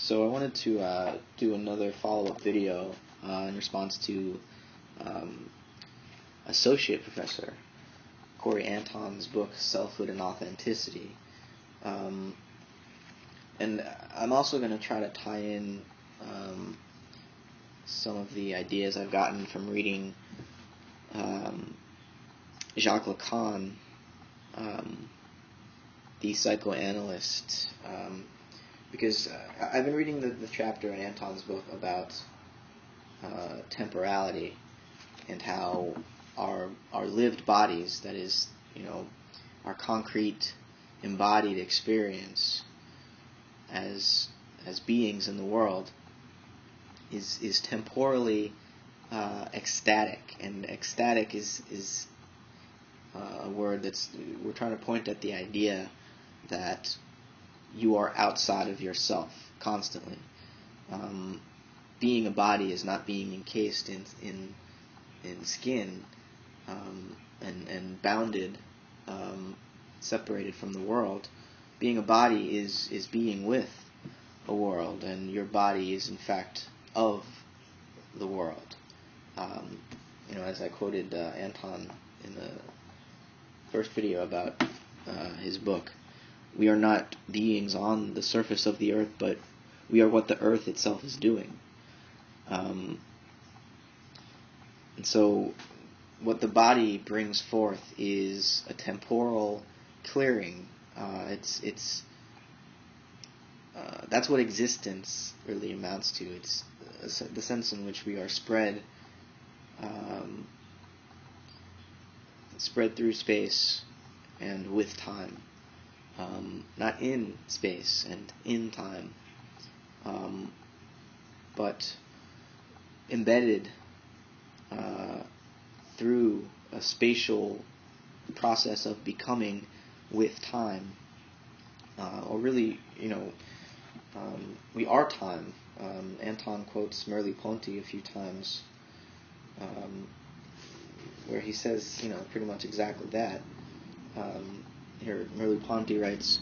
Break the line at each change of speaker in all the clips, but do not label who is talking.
So I wanted to do another follow-up video in response to Associate Professor Corey Anton's book, Selfhood and Authenticity. And I'm also going to try to tie in some of the ideas I've gotten from reading Jacques Lacan, the psychoanalyst, because I've been reading the chapter in Anton's book about temporality and how our lived bodies, that is, our concrete embodied experience as beings in the world is temporally ecstatic, and ecstatic is a word that's, we're trying to point at the idea that you are outside of yourself constantly. Being a body is not being encased in skin and bounded, separated from the world. Being a body is being with a world, and your body is in fact of the world. As I quoted Anton in the first video about his book, we are not beings on the surface of the earth, but we are what the earth itself is doing. And so what the body brings forth is a temporal clearing. That's what existence really amounts to. It's the sense in which we are spread through space and with time, not in space and in time, but embedded through a spatial process of becoming with time, or really, we are time. Anton quotes Merleau-Ponty a few times, where he says, pretty much exactly that. Here, Merleau-Ponty writes,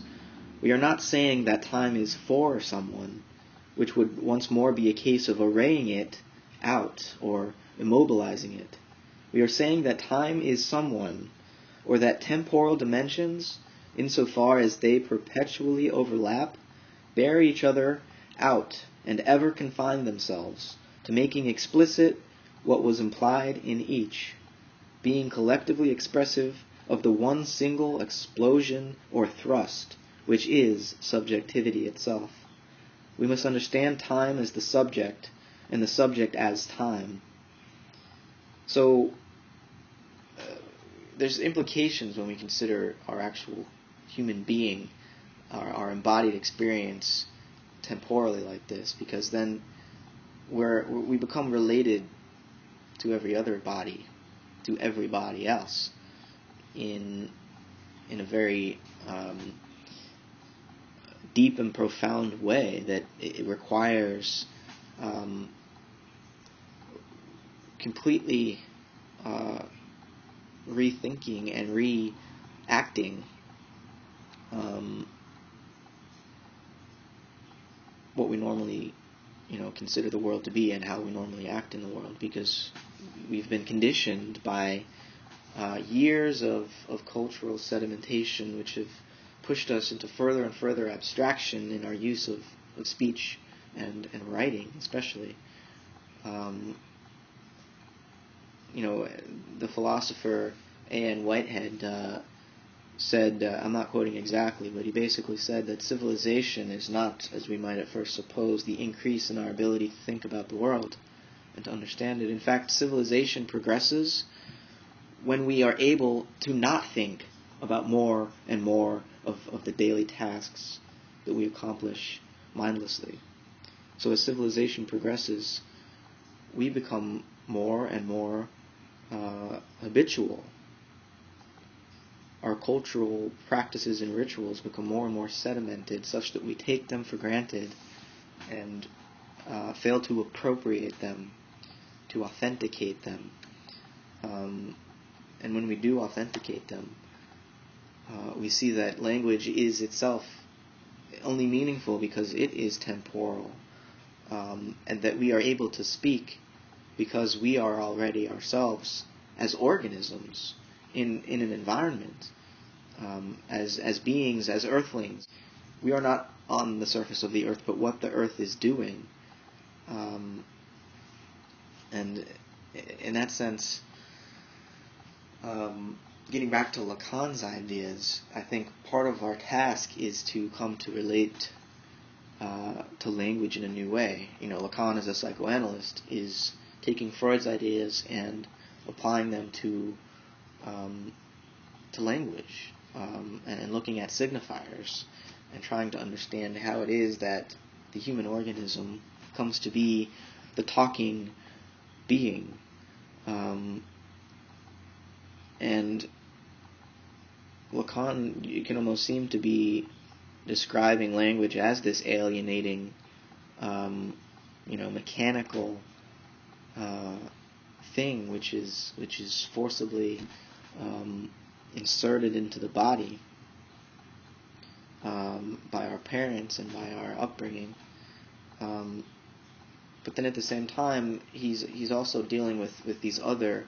"We are not saying that time is for someone, which would once more be a case of arraying it out or immobilizing it. We are saying that time is someone, or that temporal dimensions, insofar as they perpetually overlap, bear each other out and ever confine themselves to making explicit what was implied in each, being collectively expressive of the one single explosion or thrust, which is subjectivity itself. We must understand time as the subject, and the subject as time." So there's implications when we consider our actual human being, our embodied experience temporally like this, because then we become related to every other body, to everybody else, in a very deep and profound way that it requires completely rethinking and reacting what we normally consider the world to be and how we normally act in the world, because we've been conditioned by years of cultural sedimentation, which have pushed us into further and further abstraction in our use of speech and writing, especially. The philosopher A.N. Whitehead said, I'm not quoting exactly, but he basically said that civilization is not, as we might at first suppose, the increase in our ability to think about the world and to understand it. In fact, civilization progresses when we are able to not think about more and more of the daily tasks that we accomplish mindlessly. So as civilization progresses, we become more and more habitual. Our cultural practices and rituals become more and more sedimented, such that we take them for granted and fail to appropriate them, to authenticate them. And when we do authenticate them, we see that language is itself only meaningful because it is temporal, and that we are able to speak because we are already ourselves as organisms in an environment, as beings, as earthlings. We are not on the surface of the earth, but what the earth is doing. And in that sense, getting back to Lacan's ideas, I think part of our task is to come to relate to language in a new way. Lacan, as a psychoanalyst, is taking Freud's ideas and applying them to language, and looking at signifiers and trying to understand how it is that the human organism comes to be the talking being. And Lacan, you can almost seem to be describing language as this alienating, mechanical thing which is forcibly inserted into the body by our parents and by our upbringing. But then at the same time, he's also dealing with these other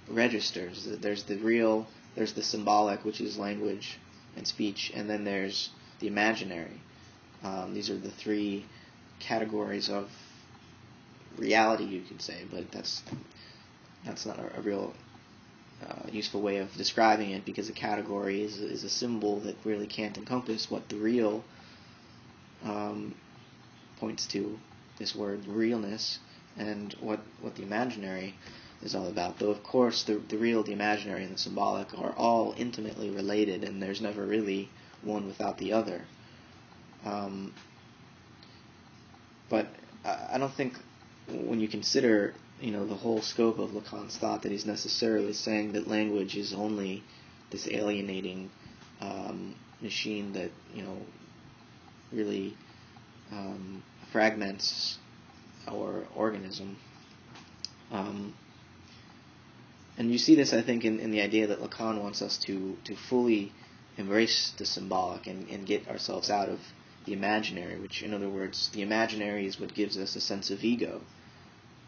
registers. There's the real, there's the symbolic, which is language and speech, and then there's the imaginary. These are the three categories of reality, you could say, but that's not a real useful way of describing it, because a category is a symbol that really can't encompass what the real points to, this word realness, and what the imaginary is all about. Though of course the real, the imaginary, and the symbolic are all intimately related, and there's never really one without the other. But I don't think, when you consider the whole scope of Lacan's thought, that he's necessarily saying that language is only this alienating machine that really fragments our organism. And you see this, I think, in the idea that Lacan wants us to fully embrace the symbolic and get ourselves out of the imaginary, which, in other words, the imaginary is what gives us a sense of ego,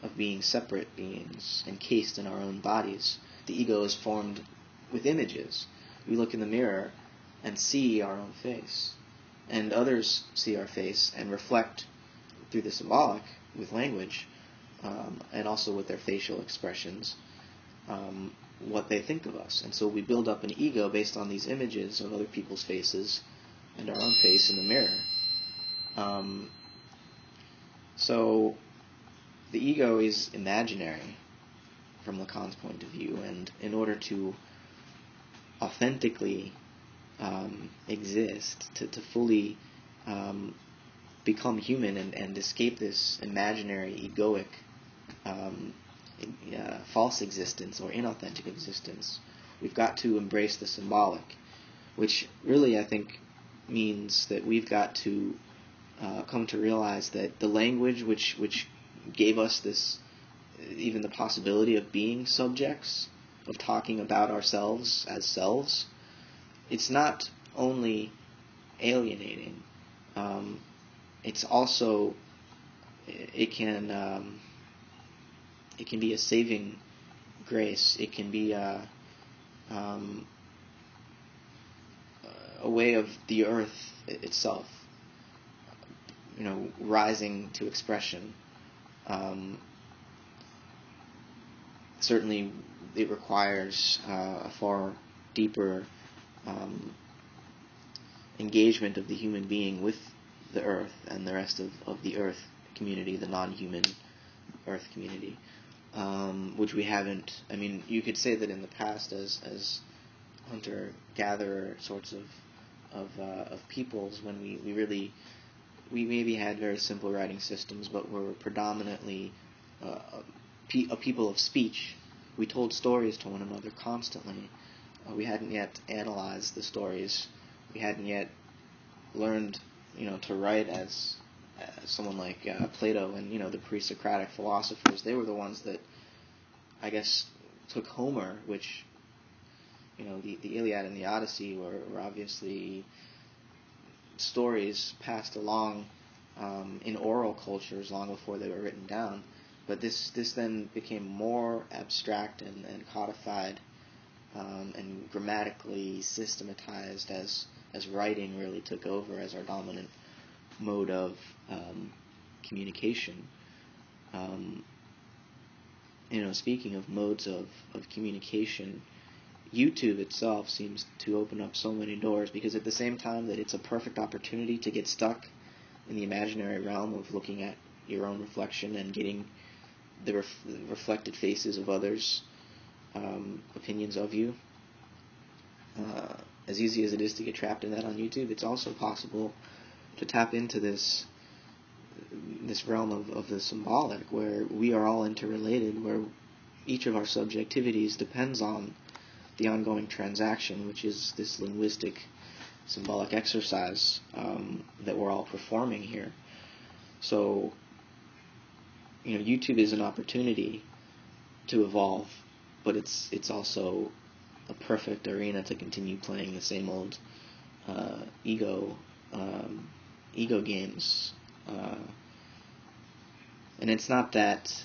of being separate beings encased in our own bodies. The ego is formed with images. We look in the mirror and see our own face, and others see our face and reflect through the symbolic with language, and also with their facial expressions, what they think of us. And so we build up an ego based on these images of other people's faces and our own face in the mirror. So the ego is imaginary from Lacan's point of view, and in order to authentically exist, to fully become human and escape this imaginary, egoic, false existence or inauthentic existence, we've got to embrace the symbolic, which really, I think, means that we've got to come to realize that the language which gave us this, even the possibility of being subjects, of talking about ourselves as selves, it's not only alienating, it's also, it can be a saving grace. It can be a way of the earth itself, rising to expression. Certainly it requires a far deeper engagement of the human being with the earth and the rest of the earth community, the non-human earth community, which we haven't. I mean, you could say that in the past, as hunter-gatherer sorts of peoples, when we maybe had very simple writing systems, but were predominantly a people of speech. We told stories to one another constantly. We hadn't yet analyzed the stories. We hadn't yet learned, to write as someone like Plato and the pre-Socratic philosophers. They were the ones that, I guess, took Homer, which the Iliad and the Odyssey were obviously stories passed along in oral cultures long before they were written down. But this then became more abstract and codified and grammatically systematized as writing really took over as our dominant mode of communication. Speaking of modes of communication, YouTube itself seems to open up so many doors, because at the same time that it's a perfect opportunity to get stuck in the imaginary realm of looking at your own reflection and getting the reflected faces of others' opinions of you, as easy as it is to get trapped in that on YouTube, it's also possible to tap into this realm of the symbolic, where we are all interrelated, where each of our subjectivities depends on the ongoing transaction, which is this linguistic symbolic exercise that we're all performing here. So, YouTube is an opportunity to evolve, but it's also a perfect arena to continue playing the same old ego games. And it's not that,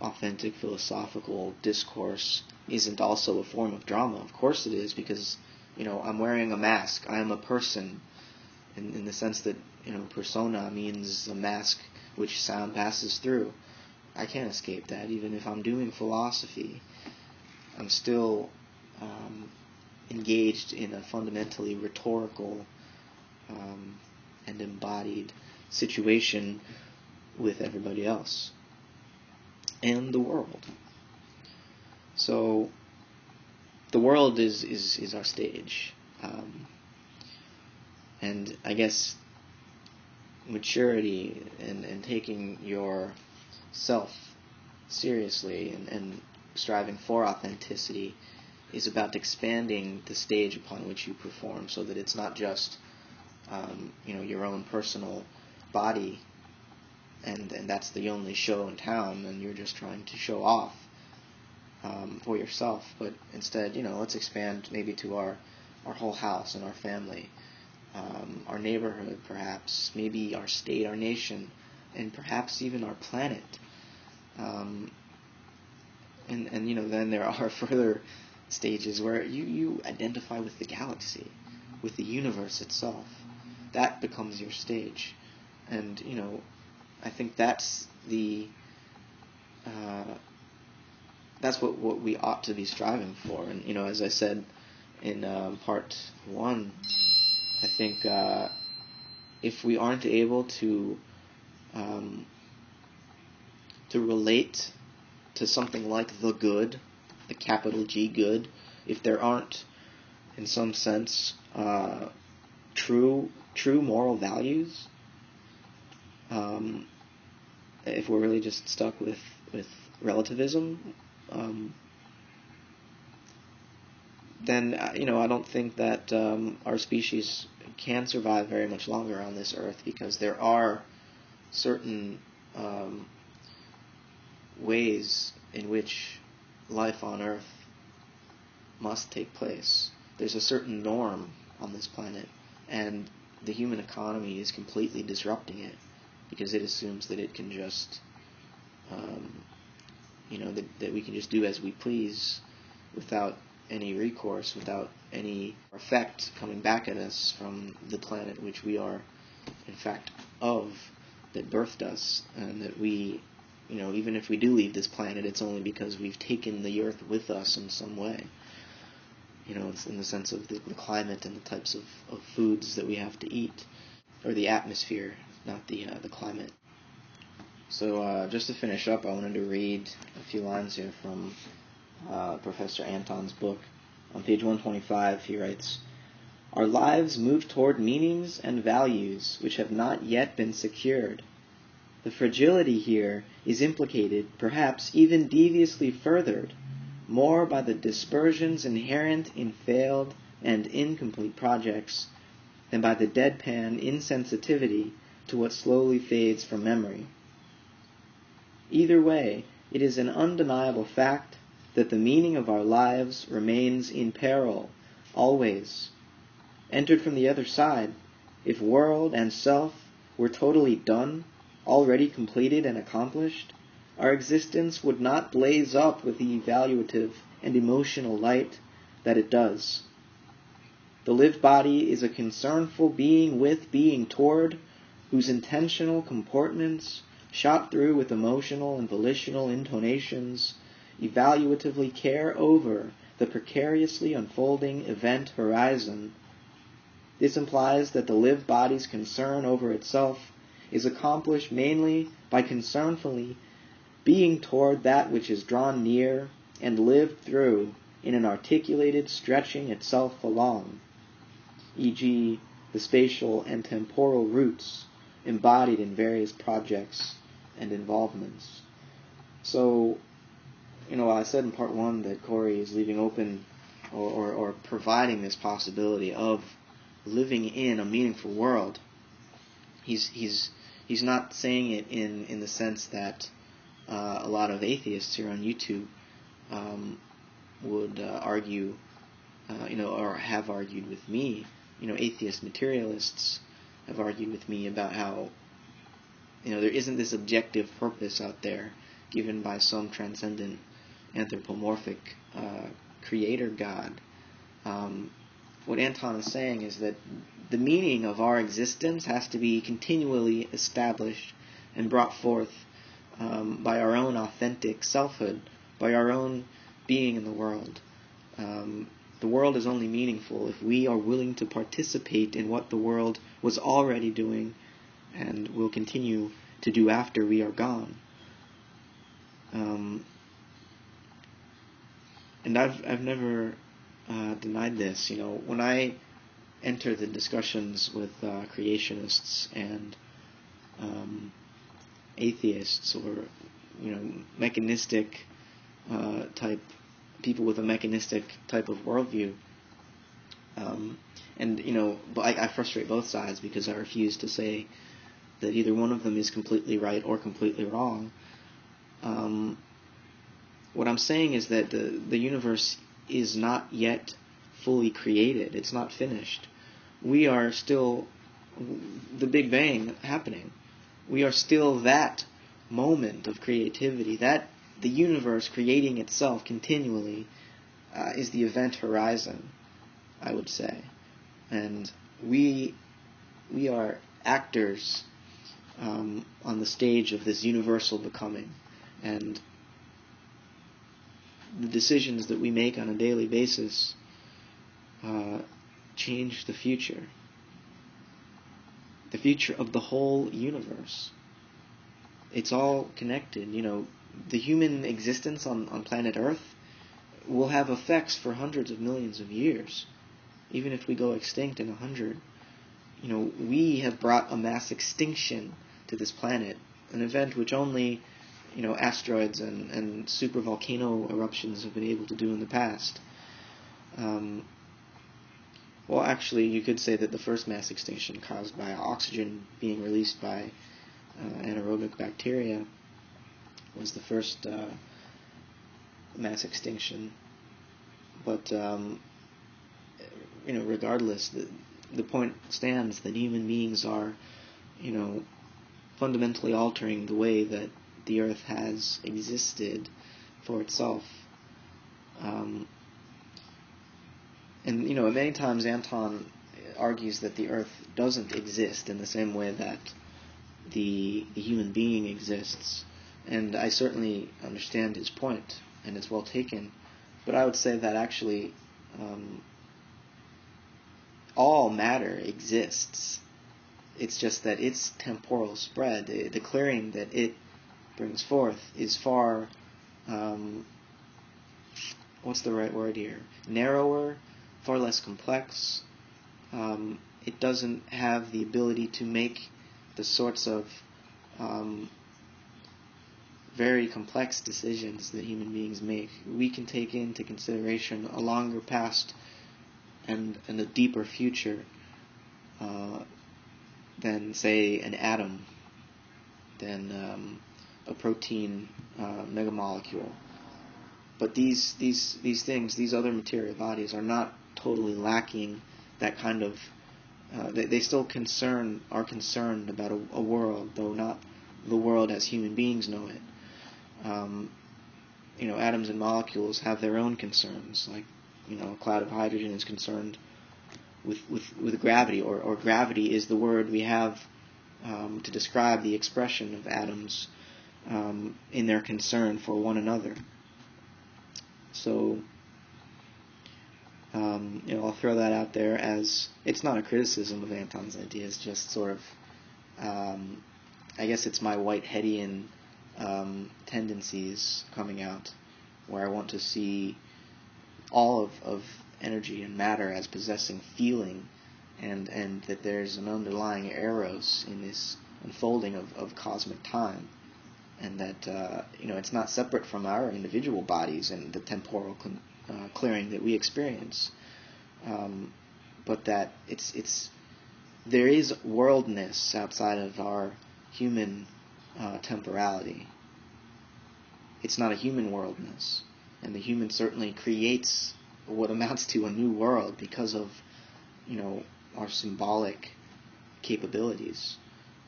authentic philosophical discourse isn't also a form of drama. Of course it is, because, I'm wearing a mask. I am a person, in the sense that, persona means a mask which sound passes through. I can't escape that. Even if I'm doing philosophy, I'm still engaged in a fundamentally rhetorical and embodied situation with everybody else and the world. So the world is our stage, and I guess maturity and taking your self seriously and striving for authenticity is about expanding the stage upon which you perform, so that it's not just your own personal body, and that's the only show in town, and you're just trying to show off for yourself. But instead, let's expand maybe to our whole house and our family, our neighborhood, perhaps, maybe our state, our nation, and perhaps even our planet. And then there are further stages where you identify with the galaxy, with the universe itself. That becomes your stage. And, I think that's that's what we ought to be striving for. And, as I said in part 1, I think if we aren't able to relate to something like the good, the capital G good, if there aren't, in some sense, true moral values, if we're really just stuck with relativism, then I don't think that our species can survive very much longer on this earth, because there are certain ways in which life on earth must take place. There's a certain norm on this planet, and the human economy is completely disrupting it, because it assumes that it can just that we can just do as we please without any recourse, without any effect coming back at us from the planet which we are in fact of, that birthed us, and that we, even if we do leave this planet, it's only because we've taken the earth with us in some way. It's in the sense of the climate and the types of foods that we have to eat, or the atmosphere, not the climate. So just to finish up, I wanted to read a few lines here from Professor Anton's book. On page 125, he writes, "Our lives move toward meanings and values which have not yet been secured. The fragility here is implicated, perhaps even deviously furthered, more by the dispersions inherent in failed and incomplete projects than by the deadpan insensitivity to what slowly fades from memory. Either way, it is an undeniable fact that the meaning of our lives remains in peril, always, entered from the other side, if world and self were totally done, already completed and accomplished, our existence would not blaze up with the evaluative and emotional light that it does. The lived body is a concernful being with, being toward, whose intentional comportments, shot through with emotional and volitional intonations, evaluatively care over the precariously unfolding event horizon. This implies that the lived body's concern over itself is accomplished mainly by concernfully being toward that which is drawn near and lived through in an articulated stretching itself along, e.g., the spatial and temporal roots embodied in various projects and involvements. So, I said in part one that Corey is leaving open or providing this possibility of living in a meaningful world. He's not saying it in the sense that a lot of atheists here on YouTube would argue, or have argued with me. Atheist materialists have argued with me about how, there isn't this objective purpose out there given by some transcendent anthropomorphic creator God. What Anton is saying is that the meaning of our existence has to be continually established and brought forth by our own authentic selfhood, by our own being in the world. The world is only meaningful if we are willing to participate in what the world was already doing and will continue to do after we are gone. And I've never denied this. When I enter the discussions with creationists and atheists, or mechanistic type people with a mechanistic type of worldview, but I frustrate both sides because I refuse to say that either one of them is completely right or completely wrong. What I'm saying is that the universe is not yet fully created. It's not finished. We are still the Big Bang happening. We are still that moment of creativity. That the universe creating itself continually is the event horizon, I would say. And we are actors on the stage of this universal becoming. And the decisions that we make on a daily basis change the future of the whole universe. It's all connected. The human existence on planet Earth will have effects for hundreds of millions of years. Even if we go extinct in 100, we have brought a mass extinction to this planet, an event which only asteroids and supervolcano eruptions have been able to do in the past. Well, actually, you could say that the first mass extinction caused by oxygen being released by anaerobic bacteria was the first mass extinction. But, regardless, the point stands that human beings are, fundamentally altering the way that the Earth has existed for itself. And many times Anton argues that the Earth doesn't exist in the same way that the human being exists. And I certainly understand his point, and it's well taken. But I would say that actually all matter exists. It's just that its temporal spread, the clearing that it brings forth, is far, what's the right word here? Narrower, far less complex. It doesn't have the ability to make the sorts of very complex decisions that human beings make. We can take into consideration a longer past and a deeper future than, say, an atom, than a protein megamolecule. But these things, these other material bodies, are not totally lacking that kind of they still are concerned about a world, though not the world as human beings know it. Atoms and molecules have their own concerns. Like, a cloud of hydrogen is concerned with gravity, or gravity is the word we have to describe the expression of atoms in their concern for one another. So, I'll throw that out there as it's not a criticism of Anton's ideas, just sort of, I guess it's my Whiteheadian tendencies coming out, where I want to see all of energy and matter as possessing feeling, and that there's an underlying eros in this unfolding of cosmic time, and that it's not separate from our individual bodies and the temporal clearing that we experience, but that there is worldness outside of our human temporality. It's not a human worldness, and the human certainly creates what amounts to a new world because of our symbolic capabilities,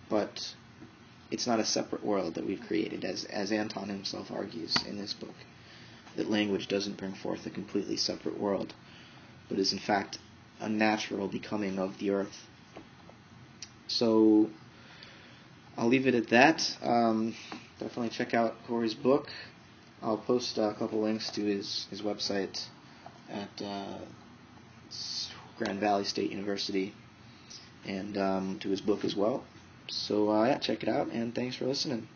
but it's not a separate world that we've created, as Anton himself argues in this book, that language doesn't bring forth a completely separate world, but is in fact a natural becoming of the earth. So I'll leave it at that. Definitely check out Corey's book. I'll post a couple links to his website at Grand Valley State University, and to his book as well. So check it out, and thanks for listening.